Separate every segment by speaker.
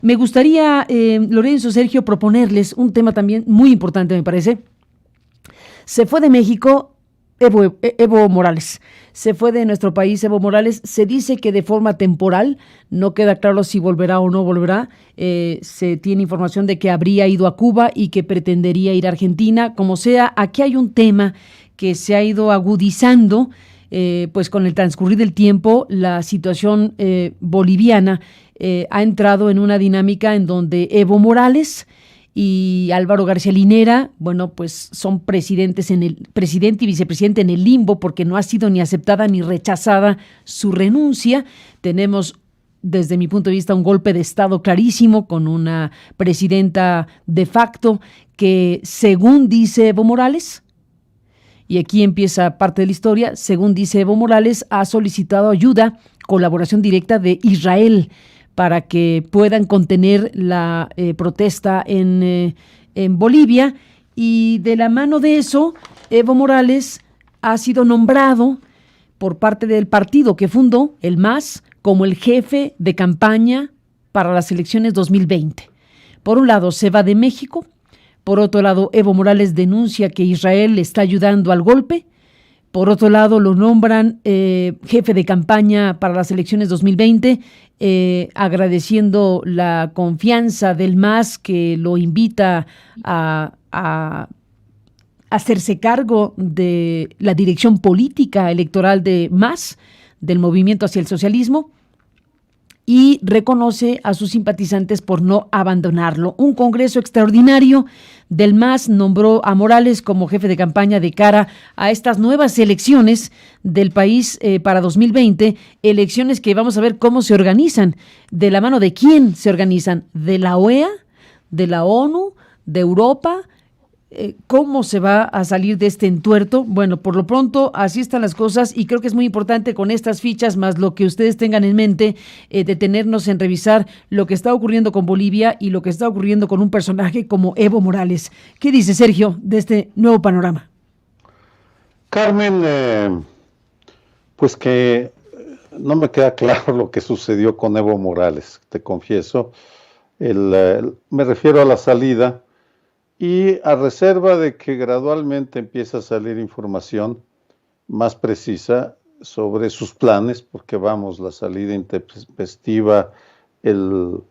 Speaker 1: Me gustaría, Lorenzo, Sergio, proponerles un tema también muy importante, me parece. Se fue de México Evo Morales. Se fue de nuestro país Evo Morales. Se dice que de forma temporal, no queda claro si volverá o no volverá. Se tiene información de que habría ido a Cuba y que pretendería ir a Argentina. Como sea, aquí hay un tema que se ha ido agudizando, pues con el transcurrir del tiempo. La situación boliviana ha entrado en una dinámica en donde Evo Morales y Álvaro García Linera, bueno, pues son presidente y vicepresidente en el limbo, porque no ha sido ni aceptada ni rechazada su renuncia. Tenemos, desde mi punto de vista, un golpe de Estado clarísimo con una presidenta de facto que, según dice Evo Morales, y aquí empieza parte de la historia, según dice Evo Morales, ha solicitado ayuda, colaboración directa de Israel para que puedan contener la protesta en Bolivia. Y de la mano de eso, Evo Morales ha sido nombrado por parte del partido que fundó, el MAS, como el jefe de campaña para las elecciones 2020. Por un lado, se va de México. Por otro lado, Evo Morales denuncia que Israel le está ayudando al golpe. Por otro lado, lo nombran jefe de campaña para las elecciones 2020, agradeciendo la confianza del MAS, que lo invita a hacerse cargo de la dirección política electoral de MAS, del Movimiento hacia el Socialismo, y reconoce a sus simpatizantes por no abandonarlo. Un congreso extraordinario del MAS nombró a Morales como jefe de campaña de cara a estas nuevas elecciones del país para 2020, elecciones que vamos a ver cómo se organizan, de la mano de quién se organizan, de la OEA, de la ONU, de Europa. ¿Cómo se va a salir de este entuerto? Bueno, por lo pronto así están las cosas, y creo que es muy importante, con estas fichas más lo que ustedes tengan en mente, detenernos en revisar lo que está ocurriendo con Bolivia y lo que está ocurriendo con un personaje como Evo Morales. ¿Qué dice Sergio de este nuevo panorama?
Speaker 2: Carmen, pues que no me queda claro lo que sucedió con Evo Morales, te confieso. Me refiero a la salida, y a reserva de que gradualmente empieza a salir información más precisa sobre sus planes, porque vamos, la salida intempestiva, el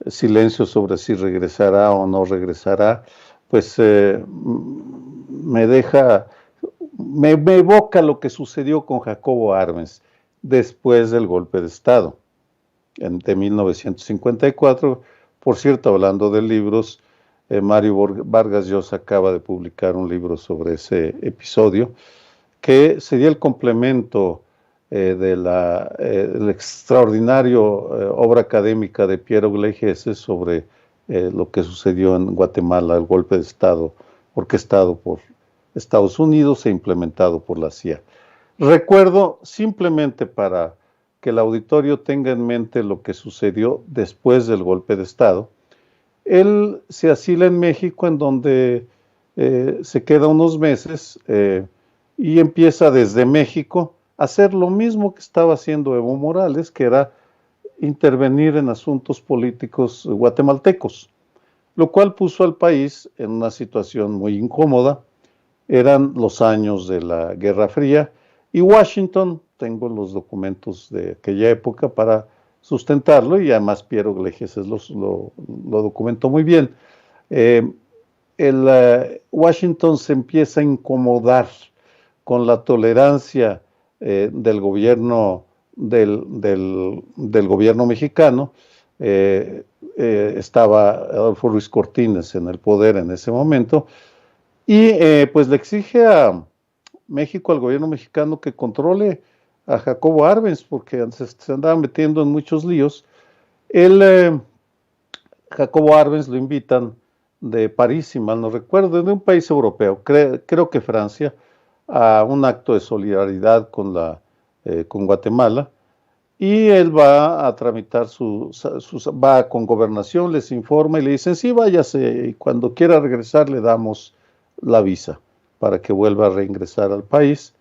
Speaker 2: silencio sobre si regresará o no regresará, pues me evoca lo que sucedió con Jacobo Arbenz después del golpe de Estado de 1954. Por cierto, hablando de libros, Mario Vargas Llosa acaba de publicar un libro sobre ese episodio, que sería el complemento de la extraordinario obra académica de Piero Gleijeses sobre lo que sucedió en Guatemala, el golpe de Estado orquestado por Estados Unidos e implementado por la CIA. Recuerdo, simplemente para que el auditorio tenga en mente lo que sucedió después del golpe de Estado. Él se asila en México, en donde se queda unos meses y empieza desde México a hacer lo mismo que estaba haciendo Evo Morales, que era intervenir en asuntos políticos guatemaltecos, lo cual puso al país en una situación muy incómoda. Eran los años de la Guerra Fría, y Washington, tengo los documentos de aquella época para sustentarlo, y además Piero Gleijeses lo documentó muy bien. Washington se empieza a incomodar con la tolerancia del gobierno mexicano. Estaba Adolfo Ruiz Cortines en el poder en ese momento, y pues le exige a México, al gobierno mexicano, que controle a Jacobo Arbenz, porque se andaba metiendo en muchos líos. Jacobo Arbenz lo invitan de París, si mal no recuerdo, de un país europeo, creo que Francia, a un acto de solidaridad con Guatemala, y él va a tramitar va con Gobernación, les informa y le dicen, sí, váyase, y cuando quiera regresar le damos la visa para que vuelva a reingresar al país.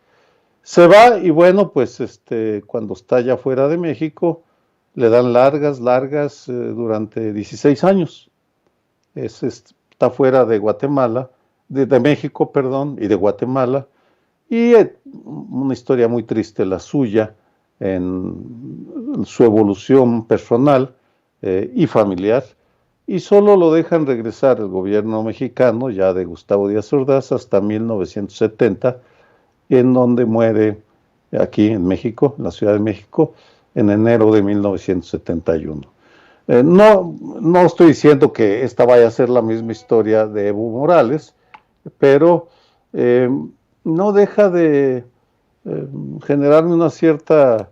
Speaker 2: Se va, y bueno, pues cuando está ya fuera de México, le dan largas, durante 16 años. Está fuera de Guatemala, de México, perdón, y de Guatemala, y una historia muy triste la suya en su evolución personal y familiar, y solo lo dejan regresar el gobierno mexicano, ya de Gustavo Díaz Ordaz, hasta 1970, en donde muere aquí en México, en la Ciudad de México, en enero de 1971. No estoy diciendo que esta vaya a ser la misma historia de Evo Morales, pero no deja de generarme una cierta,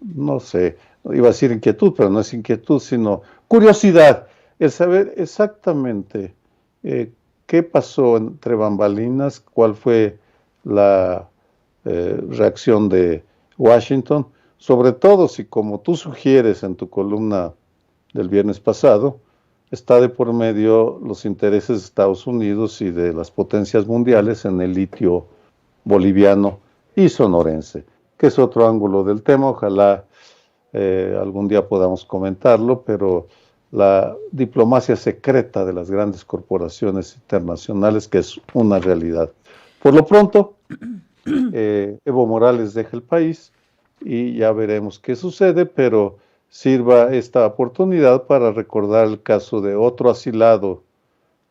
Speaker 2: no sé, iba a decir inquietud, pero no es inquietud, sino curiosidad, el saber exactamente qué pasó entre bambalinas, cuál fue la reacción de Washington, sobre todo si, como tú sugieres en tu columna del viernes pasado, está de por medio los intereses de Estados Unidos y de las potencias mundiales en el litio boliviano y sonorense, que es otro ángulo del tema. Ojalá algún día podamos comentarlo, pero la diplomacia secreta de las grandes corporaciones internacionales, que es una realidad. Por lo pronto, Evo Morales deja el país y ya veremos qué sucede, pero sirva esta oportunidad para recordar el caso de otro asilado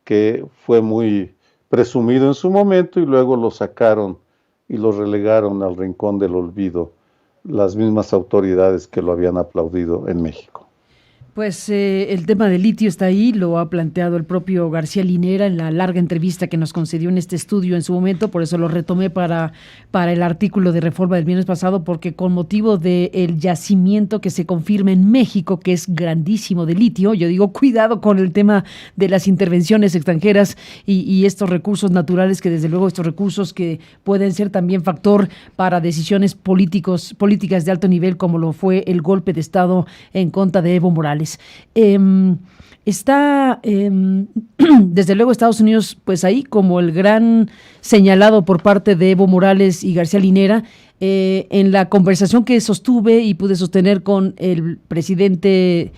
Speaker 2: que fue muy presumido en su momento y luego lo sacaron y lo relegaron al rincón del olvido las mismas autoridades que lo habían aplaudido en México.
Speaker 1: Pues el tema del litio está ahí, lo ha planteado el propio García Linera en la larga entrevista que nos concedió en este estudio en su momento, por eso lo retomé para el artículo de Reforma del viernes pasado, porque con motivo del yacimiento que se confirma en México, que es grandísimo de litio, yo digo, cuidado con el tema de las intervenciones extranjeras y estos recursos naturales, que desde luego estos recursos que pueden ser también factor para decisiones políticas de alto nivel, como lo fue el golpe de Estado en contra de Evo Morales. Está desde luego Estados Unidos pues ahí como el gran señalado por parte de Evo Morales y García Linera. En la conversación que sostuve y pude sostener con el presidente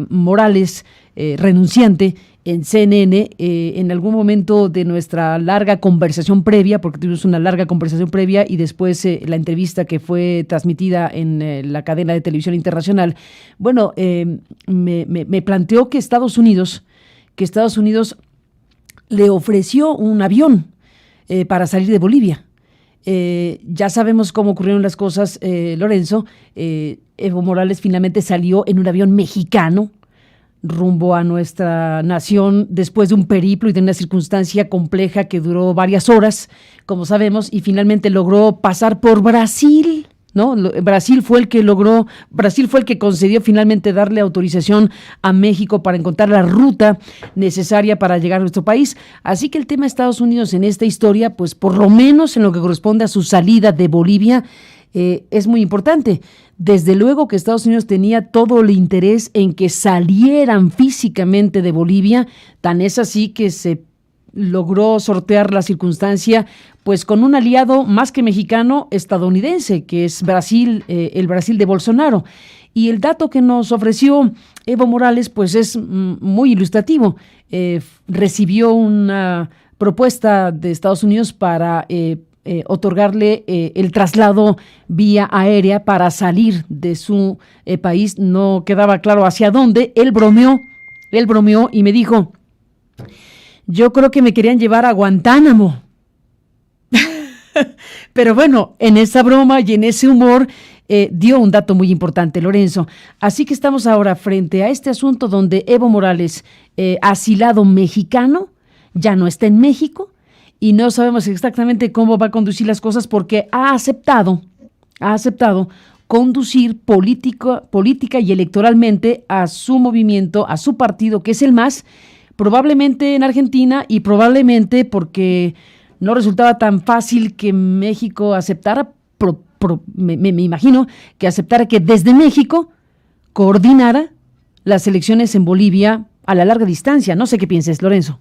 Speaker 1: Morales, renunciante, en CNN, en algún momento de nuestra larga conversación previa, porque tuvimos una larga conversación previa y después la entrevista que fue transmitida en la cadena de televisión internacional, bueno, me planteó que Estados Unidos le ofreció un avión para salir de Bolivia. Ya sabemos cómo ocurrieron las cosas, Lorenzo. Evo Morales finalmente salió en un avión mexicano rumbo a nuestra nación después de un periplo y de una circunstancia compleja que duró varias horas, como sabemos, y finalmente logró pasar por Brasil, ¿no? Brasil fue el que concedió finalmente darle autorización a México para encontrar la ruta necesaria para llegar a nuestro país. Así que el tema de Estados Unidos en esta historia, pues por lo menos en lo que corresponde a su salida de Bolivia, es muy importante. Desde luego que Estados Unidos tenía todo el interés en que salieran físicamente de Bolivia, tan es así que se logró sortear la circunstancia pues con un aliado más que mexicano, estadounidense, que es Brasil, el Brasil de Bolsonaro. Y el dato que nos ofreció Evo Morales pues es muy ilustrativo. Recibió una propuesta de Estados Unidos para otorgarle el traslado vía aérea para salir de su país. No quedaba claro hacia dónde. Él bromeó y me dijo: yo creo que me querían llevar a Guantánamo. Pero bueno, en esa broma y en ese humor dio un dato muy importante, Lorenzo. Así que estamos ahora frente a este asunto donde Evo Morales, asilado mexicano, ya no está en México y no sabemos exactamente cómo va a conducir las cosas, porque ha aceptado conducir política y electoralmente a su movimiento, a su partido, que es el MAS, probablemente en Argentina, y probablemente porque no resultaba tan fácil que México aceptara, me imagino, que aceptara que desde México coordinara las elecciones en Bolivia a la larga distancia. No sé qué pienses, Lorenzo.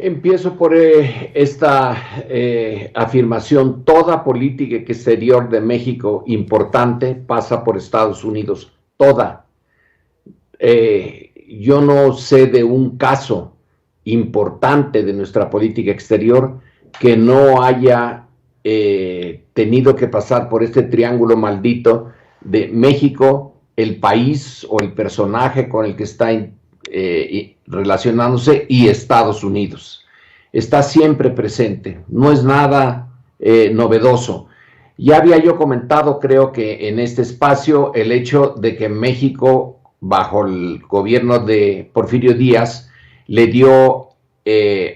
Speaker 3: Empiezo por esta afirmación. Toda política exterior de México importante pasa por Estados Unidos. Toda. Yo no sé de un caso importante de nuestra política exterior que no haya tenido que pasar por este triángulo maldito de México, el país o el personaje con el que está relacionándose, y Estados Unidos. Está siempre presente, no es nada novedoso. Ya había yo comentado, creo que en este espacio, el hecho de que México, bajo el gobierno de Porfirio Díaz, le dio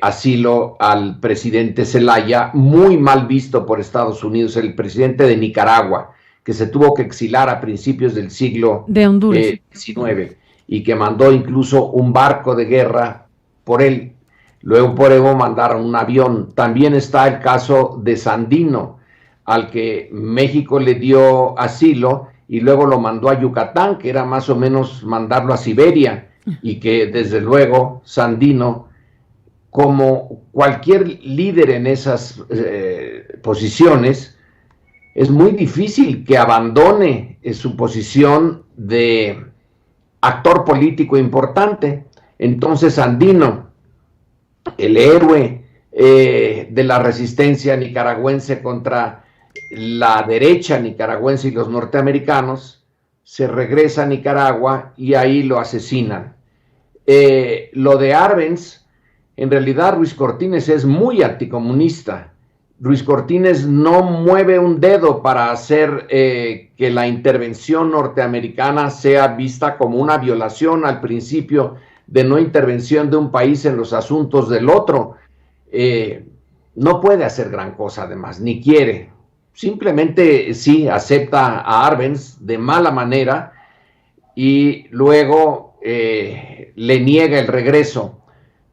Speaker 3: asilo al presidente Zelaya, muy mal visto por Estados Unidos, el presidente de Nicaragua, que se tuvo que exilar a principios del siglo XIX, y que mandó incluso un barco de guerra por él. Luego por Evo mandaron un avión. También está el caso de Sandino, al que México le dio asilo y luego lo mandó a Yucatán, que era más o menos mandarlo a Siberia, y que desde luego Sandino, como cualquier líder en esas posiciones, es muy difícil que abandone su posición de actor político importante. Entonces Sandino, el héroe de la resistencia nicaragüense contra la derecha nicaragüense y los norteamericanos, se regresa a Nicaragua y ahí lo asesinan. Lo de Arbenz, en realidad Ruiz Cortines es muy anticomunista. Ruiz Cortines no mueve un dedo para hacer que la intervención norteamericana sea vista como una violación al principio de no intervención de un país en los asuntos del otro. No puede hacer gran cosa, además, ni quiere. Simplemente sí acepta a Arbenz de mala manera y luego le niega el regreso.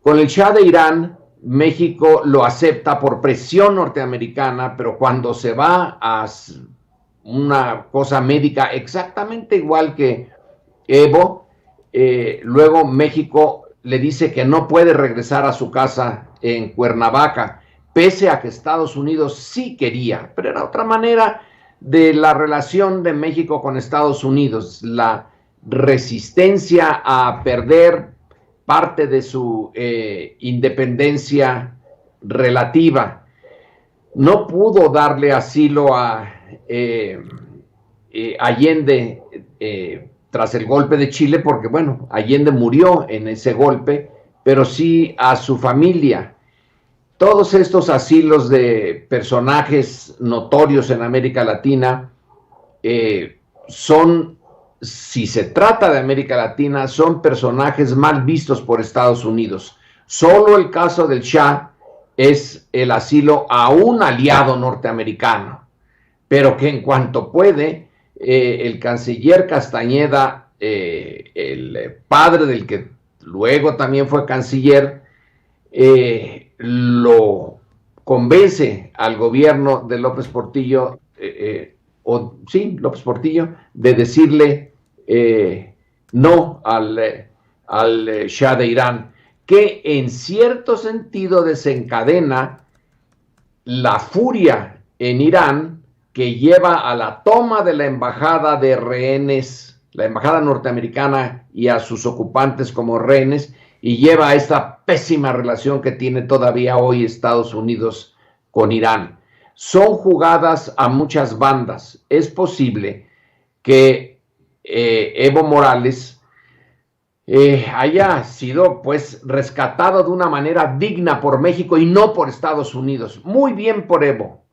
Speaker 3: Con el Shah de Irán, México lo acepta por presión norteamericana, pero cuando se va a una cosa médica exactamente igual que Evo, luego México le dice que no puede regresar a su casa en Cuernavaca, pese a que Estados Unidos sí quería, pero era otra manera de la relación de México con Estados Unidos, la resistencia a perder parte de su independencia relativa. No pudo darle asilo a Allende tras el golpe de Chile, porque bueno, Allende murió en ese golpe, pero sí a su familia. Todos estos asilos de personajes notorios en América Latina son, si se trata de América Latina, son personajes mal vistos por Estados Unidos. Solo el caso del Shah es el asilo a un aliado norteamericano, pero que en cuanto puede, el canciller Castañeda, el padre del que luego también fue canciller, lo convence al gobierno de López Portillo, López Portillo, de decirle no al Shah de Irán, que en cierto sentido desencadena la furia en Irán, que lleva a la toma de la embajada de rehenes, la embajada norteamericana, y a sus ocupantes como rehenes, y lleva a esta pésima relación que tiene todavía hoy Estados Unidos con Irán. Son jugadas a muchas bandas. Es posible que Evo Morales haya sido pues rescatado de una manera digna por México y no por Estados Unidos. Muy bien por Evo,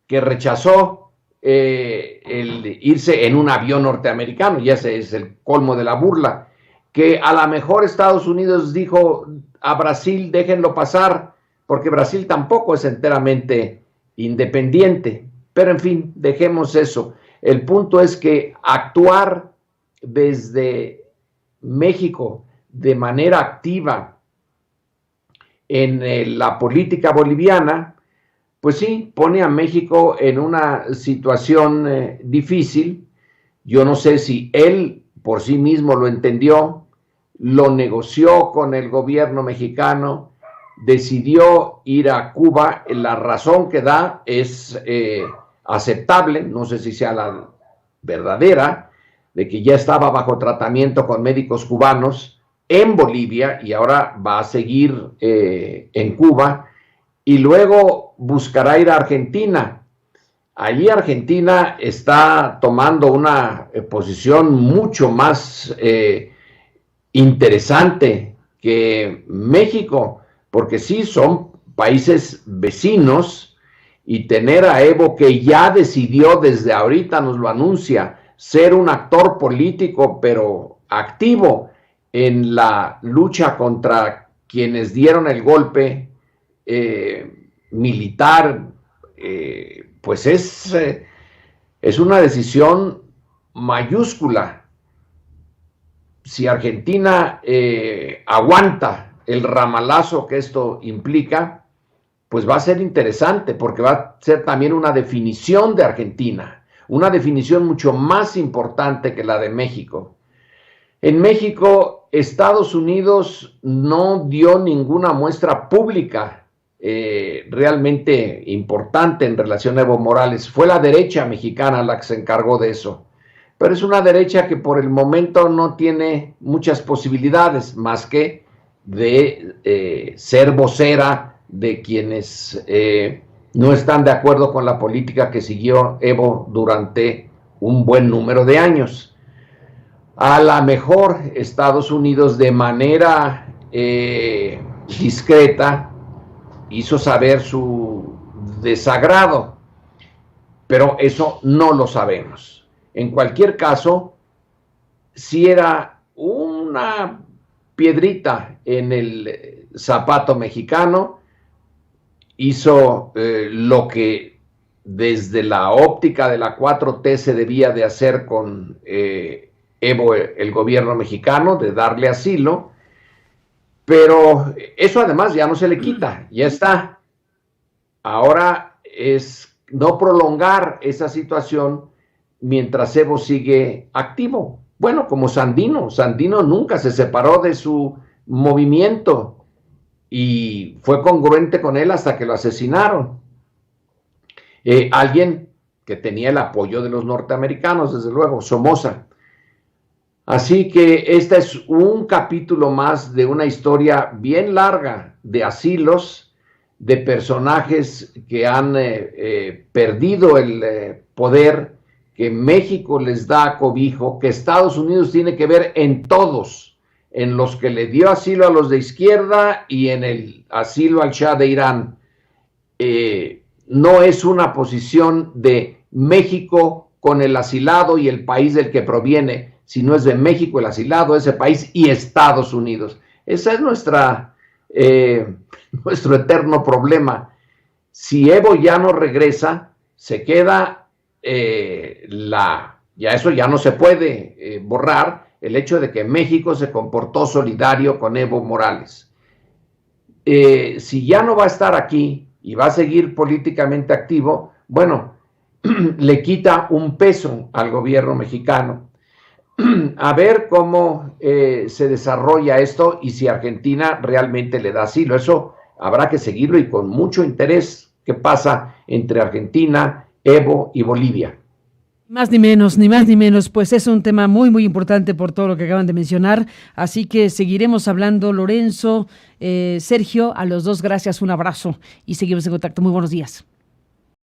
Speaker 3: que rechazó el irse en un avión norteamericano, y ese es el colmo de la burla, que a lo mejor Estados Unidos dijo a Brasil, déjenlo pasar, porque Brasil tampoco es enteramente independiente, pero en fin, dejemos eso. El punto es que actuar desde México de manera activa en la política boliviana, pues sí, pone a México en una situación difícil. Yo no sé si él por sí mismo lo entendió, lo negoció con el gobierno mexicano decidió ir a Cuba. La razón que da es aceptable, no sé si sea la verdadera, de que ya estaba bajo tratamiento con médicos cubanos en Bolivia y ahora va a seguir en Cuba y luego buscará ir a Argentina. Allí Argentina está tomando una posición mucho más interesante que México, porque sí son países vecinos y tener a Evo, que ya decidió desde ahorita, nos lo anuncia, ser un actor político pero activo en la lucha contra quienes dieron el golpe militar, pues es una decisión mayúscula. Si Argentina aguanta el ramalazo que esto implica, pues va a ser interesante, porque va a ser también una definición de Argentina, una definición mucho más importante que la de México. En México, Estados Unidos no dio ninguna muestra pública realmente importante en relación a Evo Morales. Fue la derecha mexicana la que se encargó de eso. Pero es una derecha que por el momento no tiene muchas posibilidades más que de ser vocera de quienes no están de acuerdo con la política que siguió Evo durante un buen número de años. A lo mejor Estados Unidos, de manera discreta, hizo saber su desagrado, pero eso no lo sabemos. En cualquier caso, si era una piedrita en el zapato mexicano, hizo lo que desde la óptica de la 4T se debía de hacer con Evo, el gobierno mexicano, de darle asilo, pero eso además ya no se le quita, ya está. Ahora es no prolongar esa situación mientras Evo sigue activo. Bueno, como Sandino nunca se separó de su movimiento y fue congruente con él hasta que lo asesinaron. Alguien que tenía el apoyo de los norteamericanos, desde luego, Somoza. Así que este es un capítulo más de una historia bien larga de asilos, de personajes que han perdido el poder, que México les da cobijo, que Estados Unidos tiene que ver en todos, en los que le dio asilo a los de izquierda y en el asilo al Shah de Irán. No es una posición de México con el asilado y el país del que proviene, sino es de México, el asilado, ese país, y Estados Unidos. Ese es nuestro eterno problema. Si Evo ya no regresa, se queda ya eso ya no se puede borrar, el hecho de que México se comportó solidario con Evo Morales. Si ya no va a estar aquí y va a seguir políticamente activo, bueno, le quita un peso al gobierno mexicano. A ver cómo se desarrolla esto y si Argentina realmente le da asilo. Eso habrá que seguirlo y con mucho interés qué pasa entre Argentina, Evo y Bolivia.
Speaker 1: Más ni menos, ni más ni menos, pues es un tema muy, muy importante por todo lo que acaban de mencionar, así que seguiremos hablando. Lorenzo, Sergio, a los dos gracias, un abrazo y seguimos en contacto. Muy buenos días.